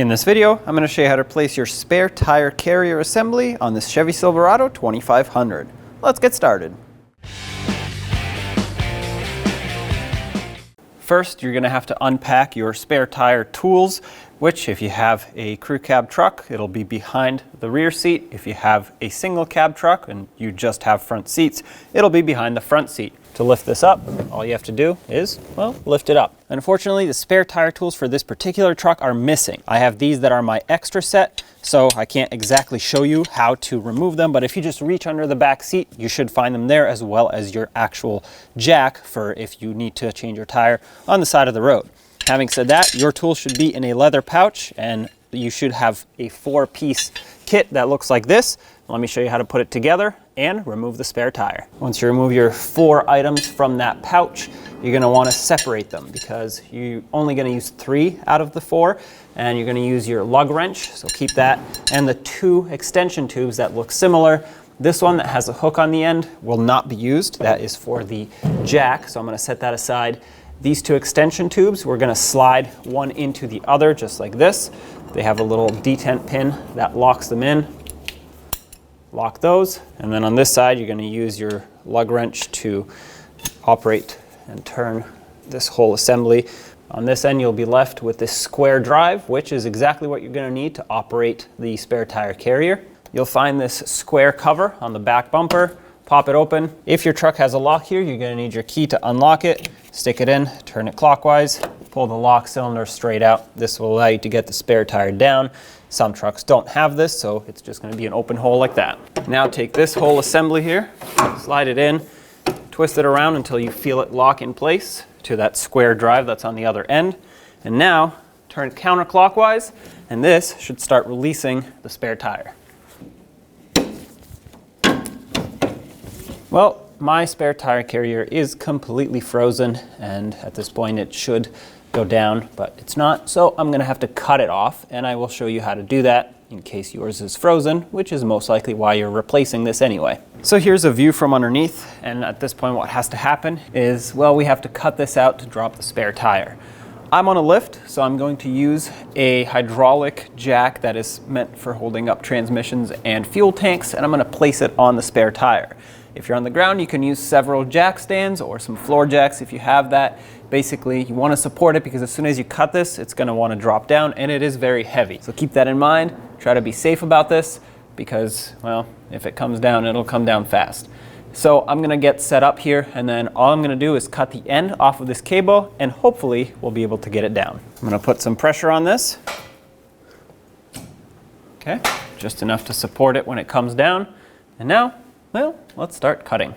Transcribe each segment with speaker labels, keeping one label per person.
Speaker 1: In this video, I'm going to show you how to place your spare tire carrier assembly on this Chevy Silverado 2500. Let's get started. First, you're going to have to unpack your spare tire tools, which if you have a crew cab truck, it'll be behind the rear seat. If you have a single cab truck and you just have front seats, it'll be behind the front seat. To lift this up, all you have to do is, well, lift it up. Unfortunately, the spare tire tools for this particular truck are missing. I have these that are my extra set, so I can't exactly show you how to remove them, but if you just reach under the back seat, you should find them there, as well as your actual jack for if you need to change your tire on the side of the road. Having said that, your tools should be in a leather pouch, and you should have a 4-piece kit that looks like this. Let me show you how to put it together and remove the spare tire. Once you remove your 4 items from that pouch, you're going to want to separate them because you're only going to use 3 out of the 4, and you're going to use your lug wrench, so keep that, and the 2 extension tubes that look similar. This one that has a hook on the end will not be used. That is for the jack, so I'm going to set that aside. These 2 extension tubes, we're going to slide one into the other just like this. They have a little detent pin that locks them in. Lock those, and then on this side you're going to use your lug wrench to operate and turn this whole assembly. On this end you'll be left with this square drive, which is exactly what you're going to need to operate the spare tire carrier. You'll find this square cover on the back bumper. Pop it open. If your truck has a lock here, you're going to need your key to unlock it. Stick it in, turn it clockwise, pull the lock cylinder straight out. This will allow you to get the spare tire down. Some trucks don't have this, so it's just going to be an open hole like that. Now take this whole assembly here, slide it in, twist it around until you feel it lock in place to that square drive that's on the other end. And now turn it counterclockwise, and this should start releasing the spare tire. Well, my spare tire carrier is completely frozen, and at this point it should go down, but it's not, so I'm going to have to cut it off, and I will show you how to do that in case yours is frozen, which is most likely why you're replacing this anyway. So here's a view from underneath, and at this point what has to happen is, well, we have to cut this out to drop the spare tire. I'm on a lift, so I'm going to use a hydraulic jack that is meant for holding up transmissions and fuel tanks, and I'm going to place it on the spare tire. If you're on the ground, you can use several jack stands or some floor jacks if you have that. Basically, you want to support it because as soon as you cut this, it's going to want to drop down, and it is very heavy. So keep that in mind. Try to be safe about this because, well, if it comes down, it'll come down fast. So I'm going to get set up here, and then all I'm going to do is cut the end off of this cable, and hopefully we'll be able to get it down. I'm going to put some pressure on this. Okay, just enough to support it when it comes down. And now, well, let's start cutting.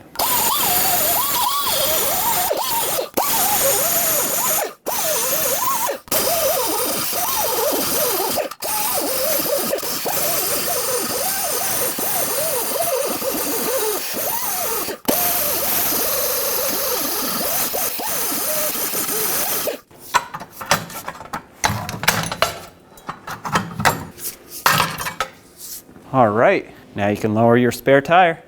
Speaker 1: All right, now you can lower your spare tire.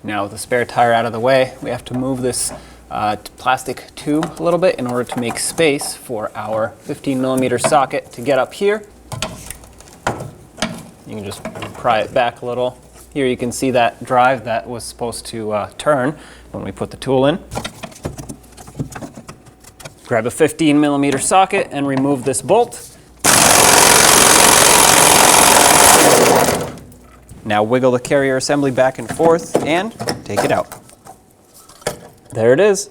Speaker 1: Now with the spare tire out of the way, we have to move this plastic tube a little bit in order to make space for our 15mm socket to get up here. You can just pry it back a little. Here you can see that drive that was supposed to turn when we put the tool in. Grab a 15mm socket and remove this bolt. Now wiggle the carrier assembly back and forth and take it out. There it is.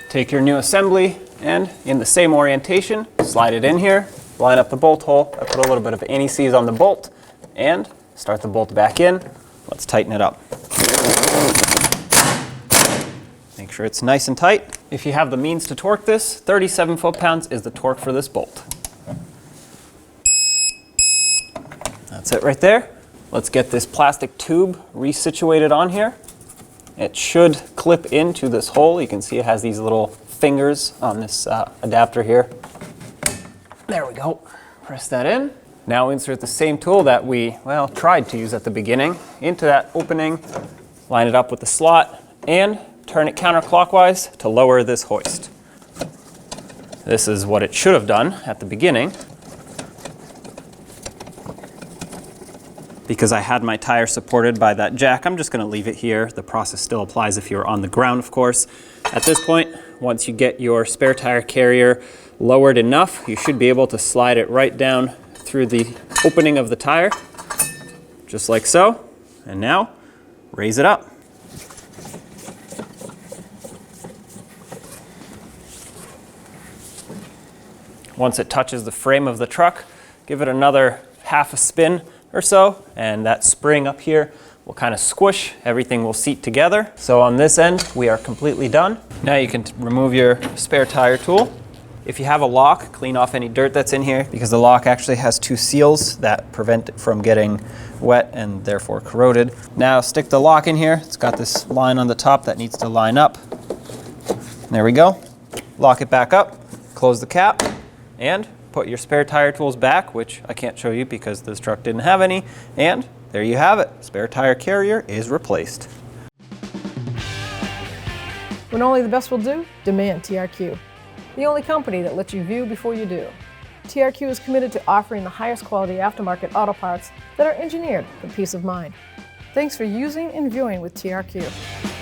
Speaker 1: Take your new assembly and in the same orientation, slide it in here, line up the bolt hole. I put a little bit of anti-seize on the bolt and start the bolt back in. Let's tighten it up. Make sure it's nice and tight. If you have the means to torque this, 37 foot-pounds is the torque for this bolt. That's it right there. Let's get this plastic tube resituated on here. It should clip into this hole. You can see it has these little fingers on this adapter here. There we go. Press that in. Now insert the same tool that we, well, tried to use at the beginning into that opening, line it up with the slot, and turn it counterclockwise to lower this hoist. This is what it should have done at the beginning. Because I had my tire supported by that jack, I'm just going to leave it here. The process still applies if you're on the ground, of course. At this point, once you get your spare tire carrier lowered enough, you should be able to slide it right down through the opening of the tire, just like so. And now, raise it up. Once it touches the frame of the truck, give it another half a spin or so, and that spring up here will kind of squish, everything will seat together. So on this end, we are completely done. Now you can remove your spare tire tool. If you have a lock, clean off any dirt that's in here, because the lock actually has 2 seals that prevent it from getting wet and therefore corroded. Now stick the lock in here. It's got this line on the top that needs to line up. There we go. Lock it back up, close the cap, and put your spare tire tools back, which I can't show you because this truck didn't have any, and there you have it. Spare tire carrier is replaced.
Speaker 2: When only the best will do, demand TRQ. The only company that lets you view before you do. TRQ is committed to offering the highest quality aftermarket auto parts that are engineered for peace of mind. Thanks for using and viewing with TRQ.